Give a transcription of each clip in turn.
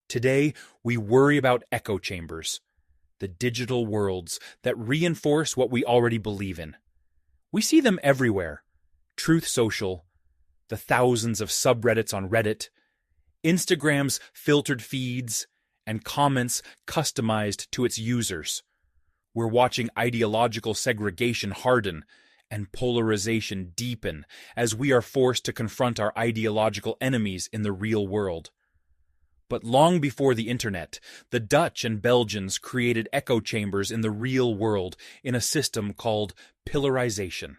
Today, we worry about echo chambers, the digital worlds that reinforce what we already believe in. We see them everywhere. Truth Social, the thousands of subreddits on Reddit, Instagram's filtered feeds, and comments customized to its users. We're watching ideological segregation harden and polarization deepen as we are forced to confront our ideological enemies in the real world. But long before the internet, the Dutch and Belgians created echo chambers in the real world in a system called pillarization.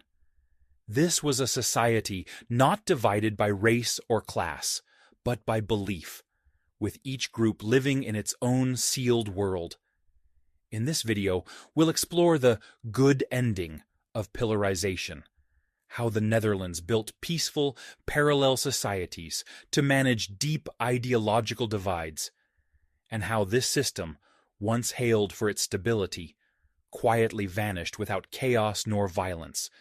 This was a society not divided by race or class, but by belief, with each group living in its own sealed world. In this video, we'll explore the good ending of pillarization, how the Netherlands built peaceful, parallel societies to manage deep ideological divides, and how this system, once hailed for its stability, quietly vanished without chaos nor violence,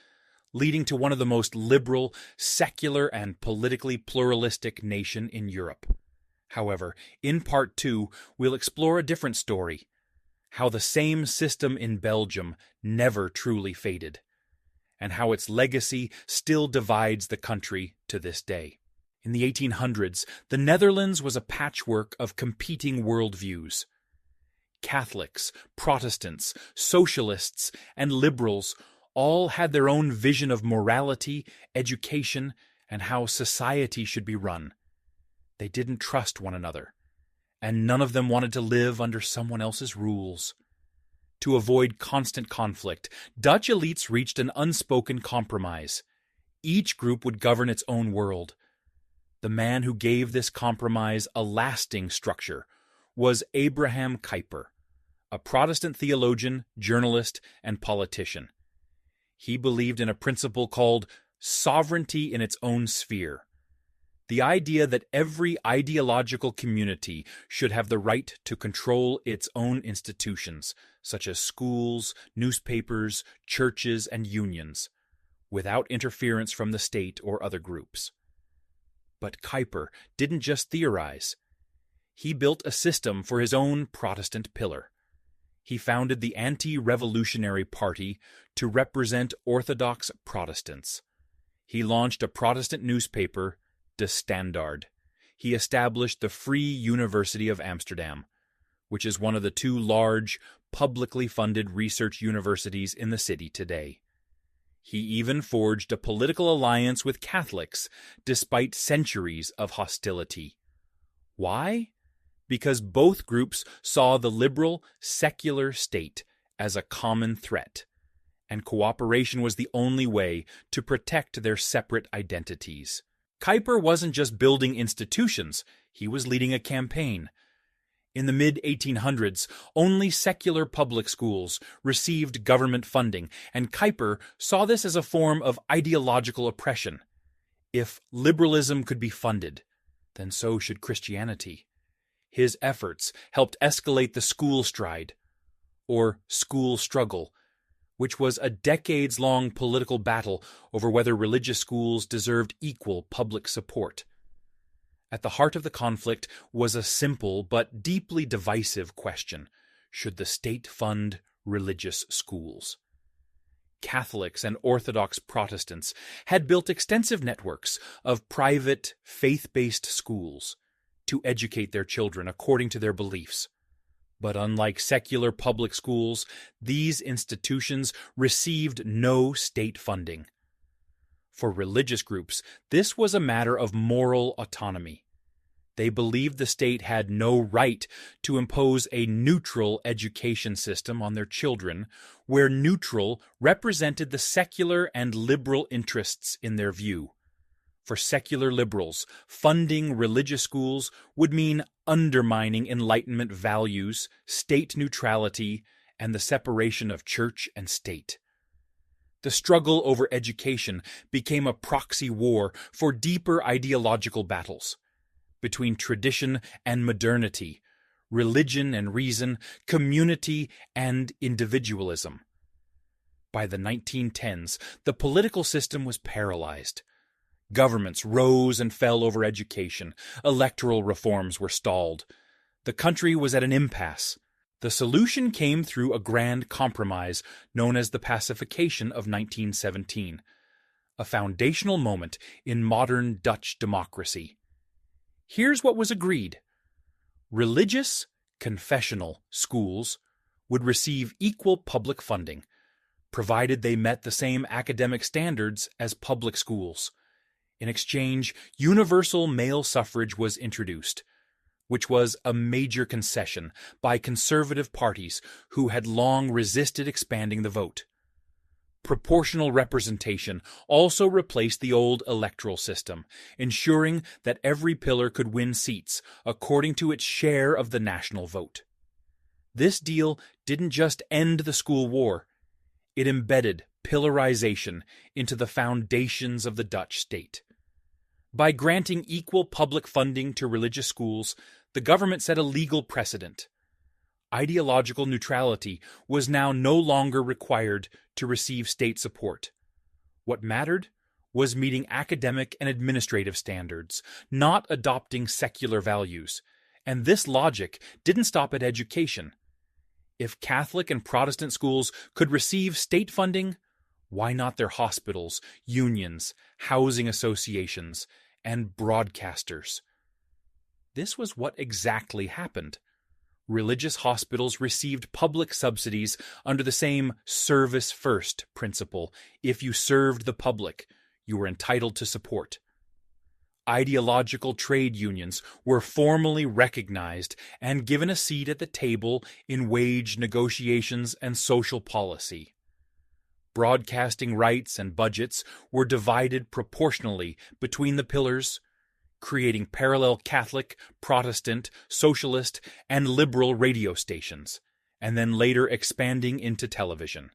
leading to one of the most liberal, secular, and politically pluralistic nation in Europe. However, in Part 2, we'll explore a different story, how the same system in Belgium never truly faded, and how its legacy still divides the country to this day. In the 1800s, the Netherlands was a patchwork of competing worldviews. Catholics, Protestants, socialists, and liberals all had their own vision of morality, education, and how society should be run. They didn't trust one another, and none of them wanted to live under someone else's rules. To avoid constant conflict, Dutch elites reached an unspoken compromise. Each group would govern its own world. The man who gave this compromise a lasting structure was Abraham Kuyper, a Protestant theologian, journalist, and politician. He believed in a principle called sovereignty in its own sphere. The idea that every ideological community should have the right to control its own institutions, such as schools, newspapers, churches, and unions, without interference from the state or other groups. But Kuyper didn't just theorize. He built a system for his own Protestant pillar. He founded the Anti-Revolutionary Party to represent Orthodox Protestants. He launched a Protestant newspaper, De Standaard. He established the Free University of Amsterdam, which is one of the two large, publicly funded research universities in the city today. He even forged a political alliance with Catholics, despite centuries of hostility. Why? Because both groups saw the liberal, secular state as a common threat, and cooperation was the only way to protect their separate identities. Kuyper wasn't just building institutions, he was leading a campaign. In the mid-1800s, only secular public schools received government funding, and Kuyper saw this as a form of ideological oppression. If liberalism could be funded, then so should Christianity. His efforts helped escalate the school stride, or school struggle, which was a decades-long political battle over whether religious schools deserved equal public support. At the heart of the conflict was a simple but deeply divisive question: should the state fund religious schools? Catholics and Orthodox Protestants had built extensive networks of private, faith-based schools to educate their children according to their beliefs. But unlike secular public schools, these institutions received no state funding. For religious groups, this was a matter of moral autonomy. They believed the state had no right to impose a neutral education system on their children, where neutral represented the secular and liberal interests in their view. For secular liberals, funding religious schools would mean undermining Enlightenment values, state neutrality, and the separation of church and state. The struggle over education became a proxy war for deeper ideological battles between tradition and modernity, religion and reason, community and individualism. By the 1910s, the political system was paralyzed. Governments rose and fell over education. Electoral reforms were stalled. The country was at an impasse. The solution came through a grand compromise known as the Pacification of 1917, a foundational moment in modern Dutch democracy. Here's what was agreed. Religious, confessional schools would receive equal public funding, provided they met the same academic standards as public schools. In exchange, universal male suffrage was introduced, which was a major concession by conservative parties who had long resisted expanding the vote. Proportional representation also replaced the old electoral system, ensuring that every pillar could win seats according to its share of the national vote. This deal didn't just end the school war, it embedded pillarization into the foundations of the Dutch state. By granting equal public funding to religious schools, the government set a legal precedent. Ideological neutrality was now no longer required to receive state support. What mattered was meeting academic and administrative standards, not adopting secular values. And this logic didn't stop at education. If Catholic and Protestant schools could receive state funding, why not their hospitals, unions, housing associations, and broadcasters? This was what exactly happened. Religious hospitals received public subsidies under the same service first principle. If you served the public, you were entitled to support. Ideological trade unions were formally recognized and given a seat at the table in wage negotiations and social policy. Broadcasting rights and budgets were divided proportionally between the pillars, creating parallel Catholic, Protestant, Socialist, and Liberal radio stations, and then later expanding into television.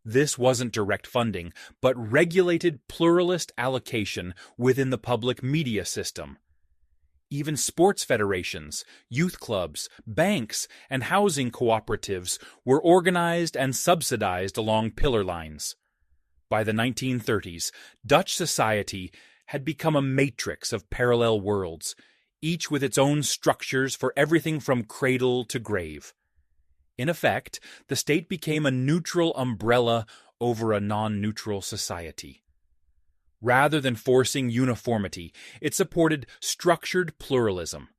This wasn't direct funding, but regulated pluralist allocation within the public media system. Even sports federations, youth clubs, banks, and housing cooperatives were organized and subsidized along pillar lines. By the 1930s, Dutch society had become a matrix of parallel worlds, each with its own structures for everything from cradle to grave. In effect, the state became a neutral umbrella over a non-neutral society. Rather than forcing uniformity, it supported structured pluralism,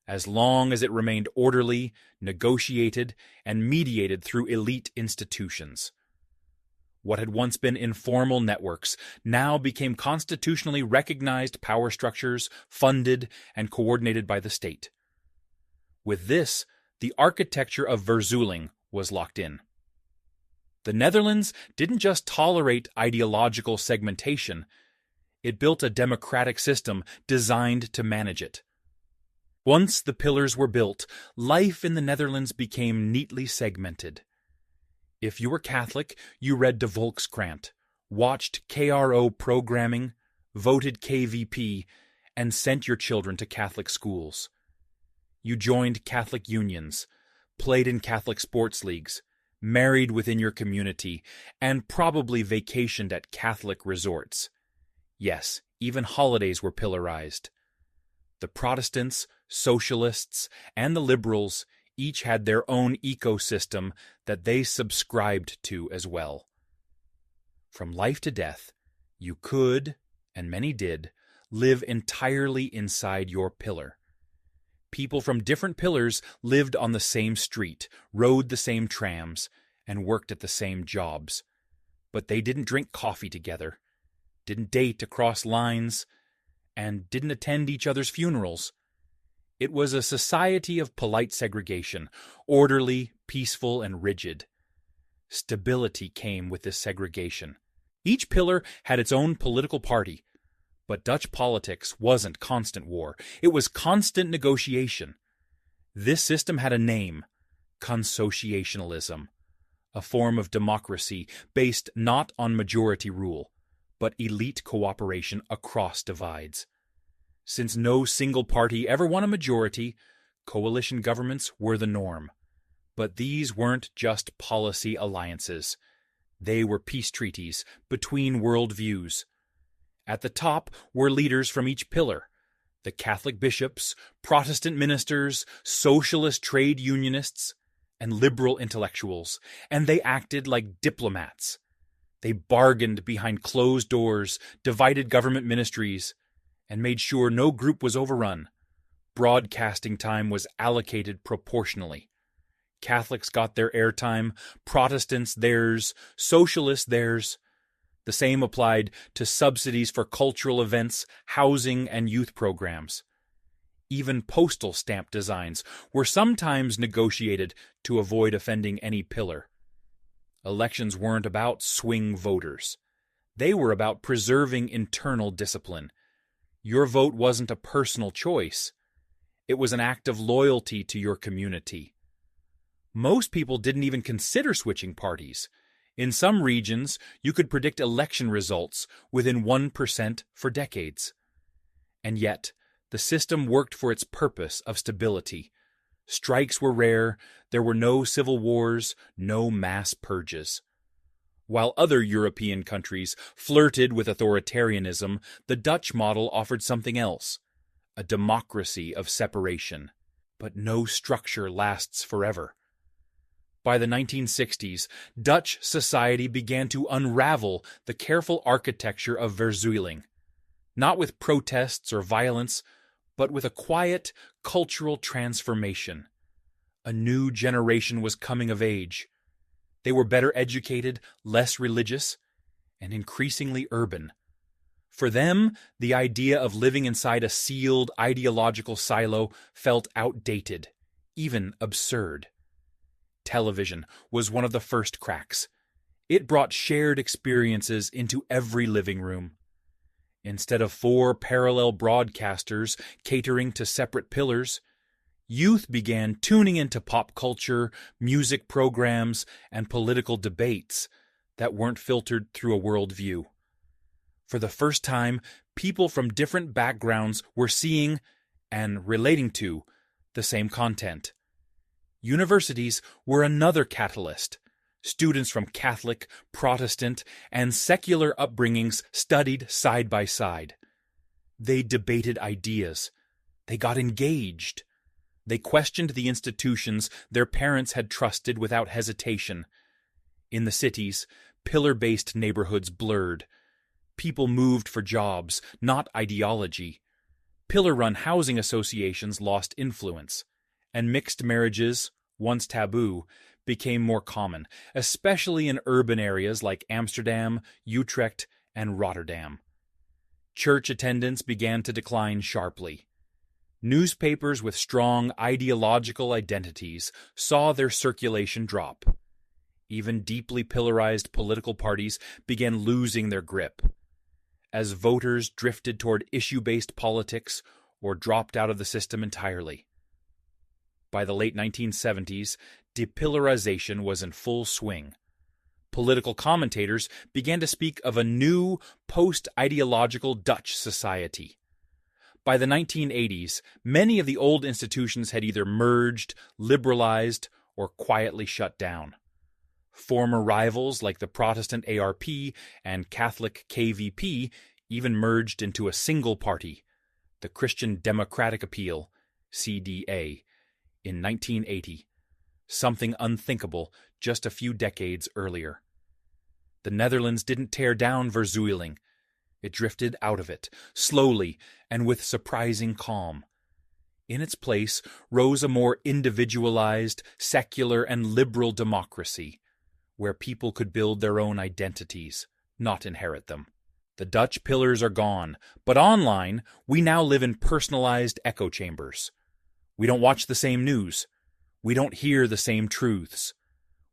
as long as it remained orderly, negotiated, and mediated through elite institutions. What had once been informal networks now became constitutionally recognized power structures funded and coordinated by the state. With this, the architecture of Verzuiling was locked in. The Netherlands didn't just tolerate ideological segmentation, it built a democratic system designed to manage it. Once the pillars were built, life in the Netherlands became neatly segmented. If you were Catholic, you read De Volkskrant, watched KRO programming, voted KVP, and sent your children to Catholic schools. You joined Catholic unions, played in Catholic sports leagues, married within your community, and probably vacationed at Catholic resorts. Yes, even holidays were pillarized. The Protestants, Socialists, and the Liberals each had their own ecosystem that they subscribed to as well. From life to death, you could, and many did, live entirely inside your pillar. People from different pillars lived on the same street, rode the same trams, and worked at the same jobs. But they didn't drink coffee together, didn't date across lines, and didn't attend each other's funerals. It was a society of polite segregation, orderly, peaceful, and rigid. Stability came with this segregation. Each pillar had its own political party, but Dutch politics wasn't constant war. It was constant negotiation. This system had a name, consociationalism, a form of democracy based not on majority rule, but elite cooperation across divides. Since no single party ever won a majority, coalition governments were the norm. But these weren't just policy alliances. They were peace treaties between worldviews. At the top were leaders from each pillar, The Catholic bishops, Protestant ministers, socialist trade unionists, and liberal intellectuals, and they acted like diplomats. They bargained behind closed doors, divided government ministries, and made sure no group was overrun. Broadcasting time was allocated proportionally. Catholics got their airtime, Protestants theirs, socialists theirs. The same applied to subsidies for cultural events, housing, and youth programs. Even postal stamp designs were sometimes negotiated to avoid offending any pillar. Elections weren't about swing voters. They were about preserving internal discipline. Your vote wasn't a personal choice. It was an act of loyalty to your community. Most people didn't even consider switching parties. In some regions, you could predict election results within 1% for decades. And yet, the system worked for its purpose of stability. Strikes were rare, there were no civil wars, no mass purges. While other European countries flirted with authoritarianism, the Dutch model offered something else, a democracy of separation. But no structure lasts forever. By the 1960s, Dutch society began to unravel the careful architecture of Verzuiling, not with protests or violence, but with a quiet cultural transformation. A new generation was coming of age. They were better educated, less religious, and increasingly urban. For them, the idea of living inside a sealed ideological silo felt outdated, even absurd. Television was one of the first cracks. It brought shared experiences into every living room. Instead of 4 parallel broadcasters catering to separate pillars, youth began tuning into pop culture, music programs, and political debates that weren't filtered through a worldview. For the first time, people from different backgrounds were seeing and relating to the same content. Universities were another catalyst. Students from Catholic, Protestant, and secular upbringings studied side by side. They debated ideas. They got engaged. They questioned the institutions their parents had trusted without hesitation. In the cities, pillar-based neighborhoods blurred. People moved for jobs, not ideology. Pillar-run housing associations lost influence, and mixed marriages, once taboo, became more common, especially in urban areas like Amsterdam, Utrecht, and Rotterdam. Church attendance began to decline sharply. Newspapers with strong ideological identities saw their circulation drop. Even deeply pillarized political parties began losing their grip. As voters drifted toward issue-based politics or dropped out of the system entirely. By the late 1970s, depillarization was in full swing. Political commentators began to speak of a new, post-ideological Dutch society. By the 1980s, many of the old institutions had either merged, liberalized, or quietly shut down. Former rivals like the Protestant ARP and Catholic KVP even merged into a single party, the Christian Democratic Appeal, CDA, in 1980, something unthinkable just a few decades earlier. The Netherlands didn't tear down Verzuiling. It drifted out of it, slowly and with surprising calm. In its place rose a more individualized, secular, and liberal democracy, where people could build their own identities, not inherit them. The Dutch pillars are gone, but online, we now live in personalized echo chambers. We don't watch the same news. We don't hear the same truths.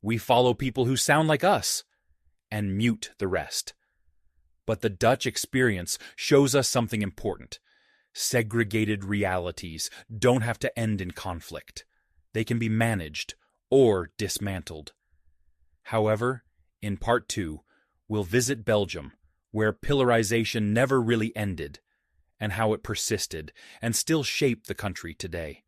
We follow people who sound like us, and mute the rest. But the Dutch experience shows us something important. Segregated realities don't have to end in conflict. They can be managed or dismantled. However, in Part 2, we'll visit Belgium, where pillarization never really ended, and how it persisted and still shaped the country today.